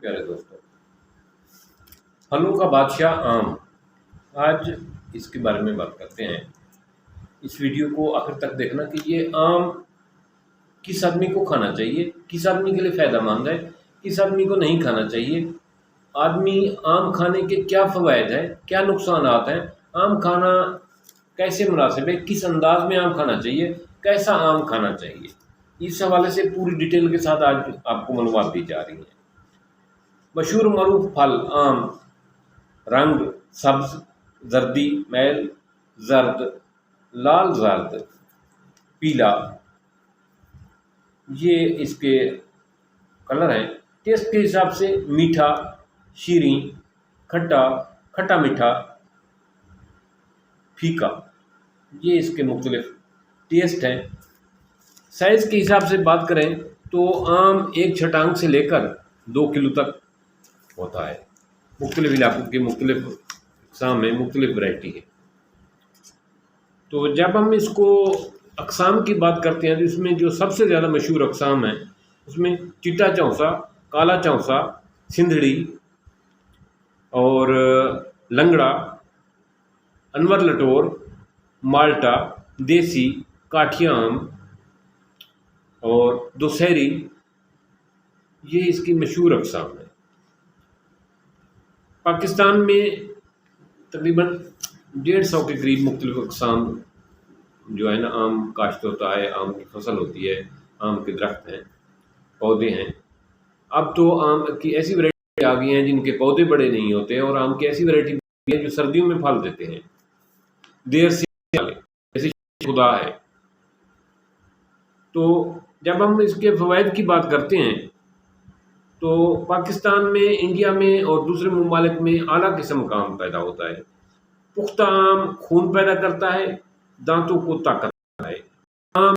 प्यारे दोस्तों, फलों का बादशाह आम। आज इसके बारे में बात करते हैं। इस वीडियो को आखिर तक देखना कि ये आम किस आदमी को खाना चाहिए, किस आदमी के लिए फ़ायदेमंद है, किस आदमी को नहीं खाना चाहिए। आदमी आम खाने के क्या फ़वायद हैं, क्या नुकसानात हैं, आम खाना कैसे मुनासिब है, किस अंदाज में आम खाना चाहिए, कैसा आम खाना चाहिए। इस हवाले से पूरी डिटेल के साथ आज आपको मालूमात दी जा रही हैं। मशहूर मरूफ फल आम, रंग सब्ज, जर्दी मैल, जर्द, लाल जर्द, पीला, ये इसके कलर हैं। टेस्ट के हिसाब से मीठा, शीरीं, खट्टा, खट्टा मीठा, फीका, ये इसके मुख्तलिफ टेस्ट हैं। साइज़ के हिसाब से बात करें तो आम एक छटांग से लेकर 2 किलो तक होता है। मुख्तलिफ इलाकों के मुख्तलिफ अक़साम में मुख्तलिफ वैरायटी है। तो जब हम इसको अक़साम की बात करते हैं तो इसमें जो सबसे ज़्यादा मशहूर अक़साम है उसमें चिट्टा चौसा, काला चौसा, सिंधड़ी और लंगड़ा, अनवर लटोर, माल्टा, देसी, काठिया आम और दुशहरी, ये इसकी मशहूर अक़साम है। पाकिस्तान में तकरीबन 150 के करीब मुख्तलिफ अक़साम जो है ना आम काश्त होता है, आम की फसल होती है, आम के दरख्त हैं, पौधे हैं। अब तो आम की ऐसी वैरायटी आ गई हैं जिनके पौधे बड़े नहीं होते हैं, और आम की ऐसी वैरायटी भी है जो सर्दियों में फल देते हैं, देर से वाले, जैसे खुदा है। तो जब हम इसके फ़वाइद की बात करते हैं तो पाकिस्तान में, इंडिया में और दूसरे ममालिक में आला किस्म का आम पैदा होता है। पुख्ता आम खून पैदा करता है, दांतों को ताकत देता है। आम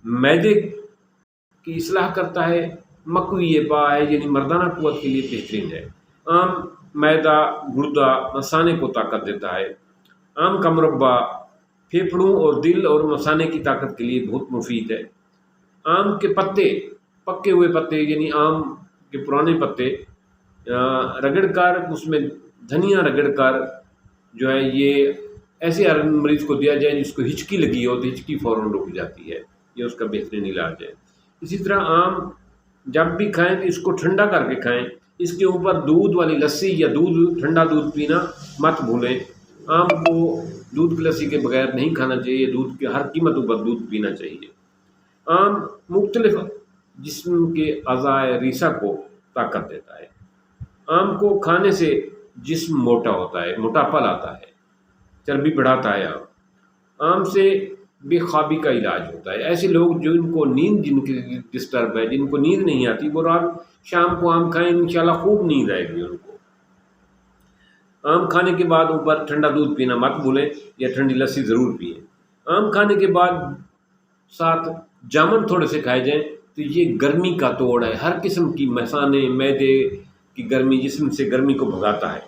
मैदे की इस्लाह करता है, मकवी पा है यानी मर्दाना क़ुव्वत के लिए बेहतरीन है। आम मैदा, गुर्दा, मसाने को ताकत देता है। आम का मुरब्बा फेफड़ों और दिल और मसाने की ताकत के लिए बहुत मुफीद है। आम के पत्ते, पके हुए पत्ते यानी आम के पुराने पत्ते रगड़ कर, उसमें धनिया रगड़ कर जो है ये ऐसे मरीज़ को दिया जाए जिसको हिचकी लगी हो तो हिचकी फ़ौरन रुक जाती है, ये उसका बेहतरीन इलाज है। इसी तरह आम जब भी खाएं तो इसको ठंडा करके खाएं। इसके ऊपर दूध वाली लस्सी या दूध, ठंडा दूध पीना मत भूलें। आम को दूध की लस्सी के बगैर नहीं खाना चाहिए, दूध के हर कीमतों पर दूध पीना चाहिए। आम मुख्तलिफ जिस्म के अज़ाए रीसा को ताकत देता है। आम को खाने से जिस्म मोटा होता है, मोटापा लाता है, चर्बी बढ़ाता है। आम से बेख्वाबी का इलाज होता है। ऐसे लोग जिनको नींद, जिनकी डिस्टर्ब है, जिनको नींद नहीं आती, वो रात शाम को आम खाएं, इंशाल्लाह खूब नींद आएगी उनको। आम खाने के बाद ऊपर ठंडा दूध पीना मत भूलें या ठंडी लस्सी ज़रूर पिएं। आम खाने के बाद साथ जामुन थोड़े से खाए जाएं तो ये गर्मी का तोड़ है। हर किस्म की मसाने, मैदे की गर्मी जिस्म से गर्मी को भगाता है,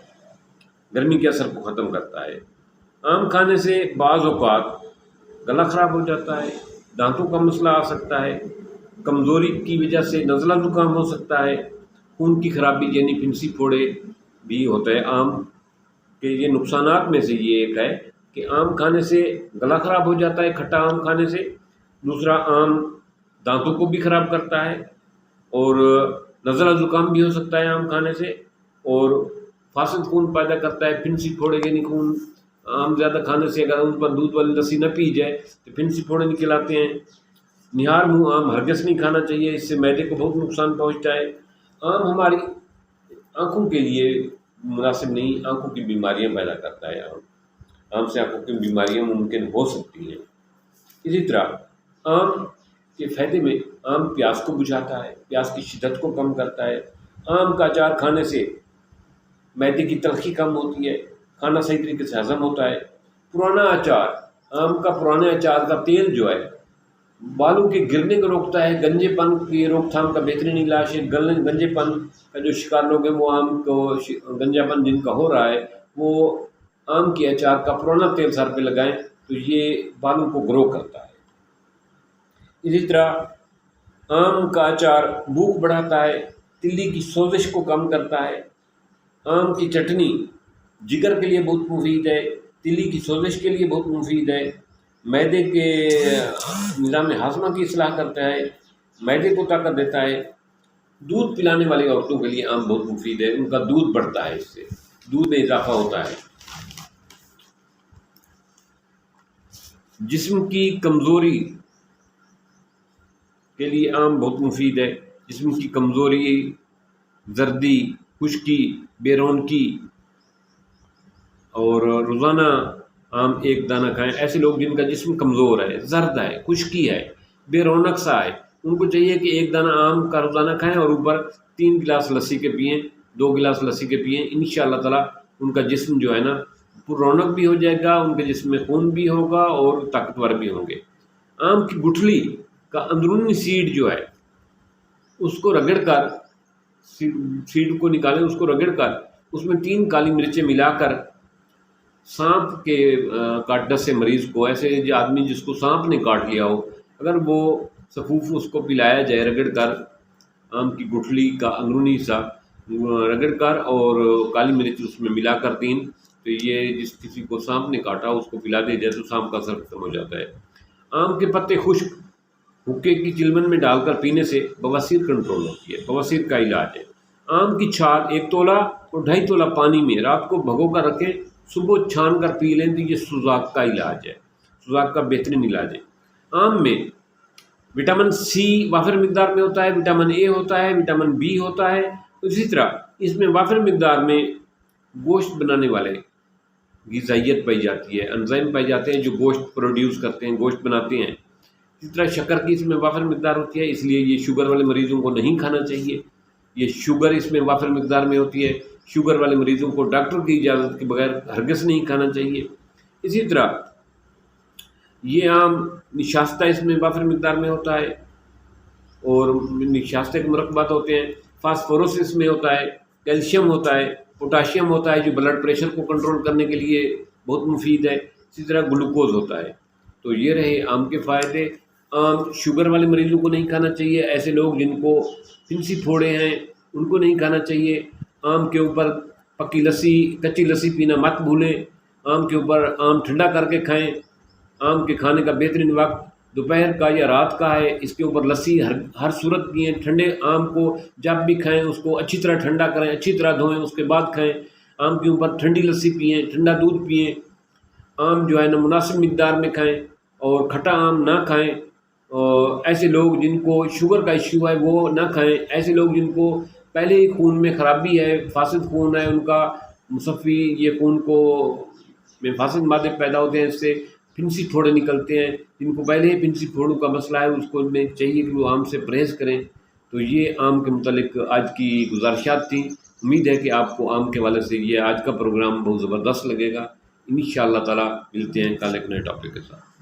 गर्मी के असर को ख़त्म करता है। आम खाने से बाज़ औक़ात गला ख़राब हो जाता है, दांतों का मसला आ सकता है, कमज़ोरी की वजह से नज़ला ज़ुकाम हो सकता है, खून की ख़राबी यानी फिंसी फोड़े भी होता है। आम के ये नुकसानात में से ये एक है कि आम खाने से गला ख़राब हो जाता है, खट्टा आम खाने से। दूसरा, आम दांतों को भी ख़राब करता है और नज़ला ज़ुकाम भी हो सकता है आम खाने से, और फासिद खून पैदा करता है, फिंसी फोड़े यानी खून। आम ज़्यादा खाने से अगर उन पर दूध वाली लस्सी न पी जाए तो फिंसी फोड़े निकल आते हैं। निहार मुँह आम हरगिज़ नहीं खाना चाहिए, इससे मैदे को बहुत नुकसान पहुँचता है। आम हमारी आँखों के लिए मुनासिब नहीं, आँखों की बीमारियाँ पैदा करता है। आम से आँखों की बीमारियाँ मुमकिन हो सकती हैं। इसी तरह आम के फ़ायदे में आम प्यास को बुझाता है, प्यास की शिद्दत को कम करता है। आम का अचार खाने से मैदे की तलख़ी कम होती है, खाना सही तरीके से हज़म होता है। पुराना अचार, आम का पुराने अचार का तेल जो है बालों के गिरने को रोकता है, गंजेपन की रोकथाम का बेहतरीन इलाज है। गंजेपन का जो शिकार लोग हैं वो आम को गंजापन जिनका हो रहा है वो आम के अचार का पुराना तेल सर पे लगाएं तो ये बालों को ग्रो करता है। इसी तरह आम का अचार भूख बढ़ाता है, تلی کی سوزش کو کم کرتا ہے۔ آم کی چٹنی جگر کے لیے بہت مفید ہے، تلی کی سوزش کے لیے بہت مفید ہے، معدے کے نظام ہاضمہ کی اصلاح کرتا ہے، معدے کو طاقت دیتا ہے۔ دودھ پلانے والی عورتوں کے لیے آم بہت مفید ہے، ان کا دودھ بڑھتا ہے، اس سے دودھ میں اضافہ ہوتا ہے۔ جسم کی کمزوری کے لیے آم بہت مفید ہے، جسم کی کمزوری، زردی، خشکی، بے رونقی، اور روزانہ آم ایک دانہ کھائیں۔ ایسے لوگ جن کا جسم کمزور ہے، زرد ہے، خشکی ہے، بے رونق سا ہے، ان کو چاہیے کہ ایک دانہ آم کا روزانہ کھائیں اور اوپر 3 گلاس لسی کے پئیں، 2 گلاس لسی کے پئیں۔ انشاءاللہ تعالیٰ ان کا جسم جو ہے نا پر رونق بھی ہو جائے گا، ان کے جسم میں خون بھی ہوگا اور طاقتور بھی ہوں گے۔ آم کی گٹھلی کا اندرونی سیڈ جو ہے اس کو رگڑ کر، سیڈ کو نکالیں، اس کو رگڑ کر اس میں 3 کالی مرچیں ملا کر سانپ کے کاٹنے سے مریض کو، ایسے جو آدمی جس کو سانپ نے کاٹ لیا ہو، اگر وہ سفوف اس کو پلایا جائے رگڑ کر، آم کی گٹھلی کا اندرونی حصہ رگڑ کر اور کالی مرچ اس میں ملا کر 3، تو یہ جس کسی کو سانپ نے کاٹا اس کو پلا دیا جائے تو سانپ کا اثر ختم ہو جاتا ہے۔ آم کے پتے خشک حکے کی چلمن میں ڈال کر پینے سے بواسیر کنٹرول ہوتی ہے، بواسیر کا علاج ہے۔ آم کی چھال 1 تولہ اور 2.5 تولہ پانی میں رات کو بھگو کر رکھیں، صبح چھان کر پی لیں تو یہ سوزاک کا علاج ہے، سوزاک کا بہترین علاج ہے۔ آم میں وٹامن سی وافر مقدار میں ہوتا ہے، وٹامن اے ہوتا ہے، وٹامن بی ہوتا ہے، اسی طرح اس میں وافر مقدار میں گوشت بنانے والے غذائیت پائی جاتی ہے، انزائم پائے جاتے ہیں جو گوشت پروڈیوس کرتے ہیں، گوشت بناتے ہیں۔ اسی طرح شکر کی اس میں وافر مقدار ہوتی ہے، اس لیے یہ شوگر والے مریضوں کو نہیں کھانا چاہیے، یہ شوگر اس میں وافر مقدار میں ہوتی ہے، شوگر والے مریضوں کو ڈاکٹر کی اجازت کے بغیر ہرگز نہیں کھانا چاہیے۔ اسی طرح یہ آم نشاستہ اس میں وافر مقدار میں ہوتا ہے، اور نشاستہ کے مرکبات ہوتے ہیں، فاسفورس اس میں ہوتا ہے، کیلشیم ہوتا ہے، پوٹاشیم ہوتا ہے جو بلڈ پریشر کو کنٹرول کرنے کے لیے بہت مفید ہے، اسی طرح گلوکوز ہوتا ہے۔ تو یہ رہے آم کے فائدے۔ آم شوگر والے مریضوں کو نہیں کھانا چاہیے، ایسے لوگ جن کو پھنسی پھوڑے ہیں ان کو نہیں کھانا چاہیے۔ آم کے اوپر پکی لسی، کچی لسی پینا مت بھولیں، آم کے اوپر آم ٹھنڈا کر کے کھائیں۔ آم کے کھانے کا بہترین وقت دوپہر کا یا رات کا ہے، اس کے اوپر لسی ہر صورت پئیں۔ ٹھنڈے آم کو جب بھی کھائیں اس کو اچھی طرح ٹھنڈا کریں، اچھی طرح دھوئیں، اس کے بعد کھائیں۔ آم کے اوپر ٹھنڈی لسی پئیں، ٹھنڈا دودھ پئیں۔ آم جو ہے نا مناسب مقدار میں کھائیں اور کھٹا آم نہ کھائیں۔ اور ایسے لوگ جن کو شوگر کا ایشو ہے وہ نہ کھائیں، ایسے لوگ جن کو پہلے ہی خون میں خرابی ہے، فاسد خون ہے، ان کا مصفی یہ خون کو میں فاسد مادے پیدا ہوتے ہیں، اس سے پھنسی پھوڑے نکلتے ہیں، جن کو پہلے ہی پھنسی پھوڑوں کا مسئلہ ہے اس کو میں چاہیے کہ وہ آم سے پرہیز کریں۔ تو یہ آم کے متعلق آج کی گزارشات تھیں۔ امید ہے کہ آپ کو آم کے حوالے سے یہ آج کا پروگرام بہت زبردست لگے گا۔ انشاءاللہ تعالیٰ ملتے ہیں کل ایک نئے ٹاپک کے ساتھ۔